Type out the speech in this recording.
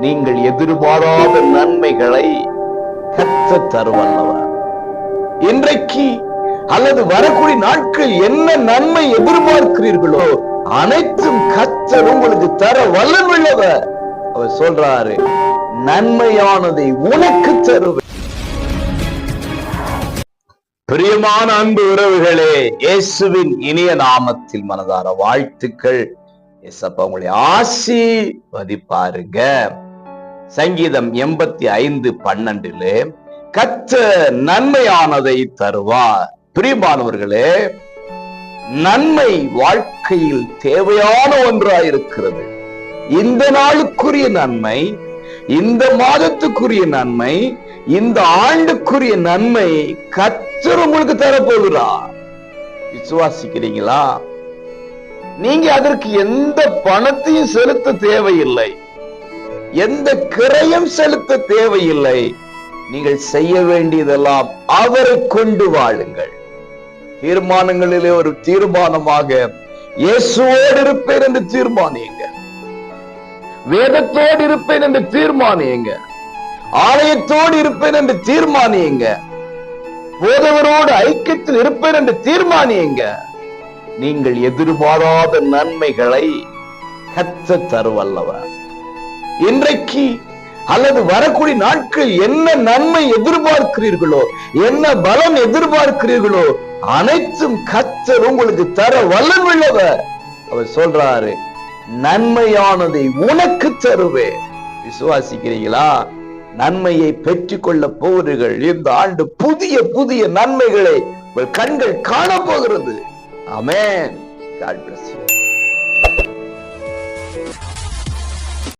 நீங்கள் எதிர்பாராத நன்மைகளை கர்த்தர் தருவல்லவர். இன்றைக்கு அல்லது வரக்கூடிய நாட்கள் என்ன நன்மை எதிர்பார்க்கிறீர்களோ அனைத்தும் கர்த்தர் உங்களுக்கு தர வல்லமையுள்ளவர். அவர் சொல்றாரு, நன்மையானதை உனக்கு தருவேன். பிரியமான அன்பு உறவுகளே, இயேசுவின் இனிய நாமத்தில் மனதார வாழ்த்துக்கள். ஏசப்பா உங்களை ஆசீர்வதிப்பாருங்க. சங்கீதம் 85:12 கர்த்தர் நன்மையானதை தருவார். பிரியமானவர்களே, நன்மை வாழ்க்கையில் தேவையான ஒன்றாயிருக்கிறது. இந்த நாளுக்குரிய நன்மை, இந்த மாதத்துக்குரிய நன்மை, இந்த ஆண்டுக்குரிய நன்மை கர்த்தர் உங்களுக்கு தரப்போகிறார். விசுவாசிக்கிறீங்களா? நீங்க அதற்கு எந்த பணத்தையும் செலுத்த தேவையில்லை, எந்த கிரயம் செலுத்த தேவையில்லை. நீங்கள் செய்ய வேண்டியதெல்லாம் அவரை கொண்டு வாழுங்கள். தீர்மானங்களிலே ஒரு தீர்மானமாக இயேசுவோடு இருப்பேன் என்று தீர்மானியுங்க, வேதத்தோடு இருப்பேன் என்று தீர்மானியுங்க, ஆலயத்தோடு இருப்பேன் என்று தீர்மானியுங்க, போதவரோடு ஐக்கியத்தில் இருப்பேன் என்று தீர்மானியுங்க. நீங்கள் எதிர்பாராத நன்மைகளை கர்த்தர் தருவல்லவர். இன்றைக்கு அல்லது வரக்கூடிய நாட்கள் என்ன நன்மை எதிர்பார்க்கிறீர்களோ, என்ன பலம் எதிர்பார்க்கிறீர்களோ அனைத்தும் கர்த்தர் உங்களுக்கு தர வல்லமையுள்ளவர். அவர் சொல்றாரு, நன்மையானதை உனக்கு தருவேன். விசுவாசிக்கிறீங்களா? நன்மையை பெற்றுக் கொள்ள போகிறீர்கள். இந்த ஆண்டு புதிய புதிய நன்மைகளை உங்கள் கண்கள் காண போகிறது. ஆமென். God bless you.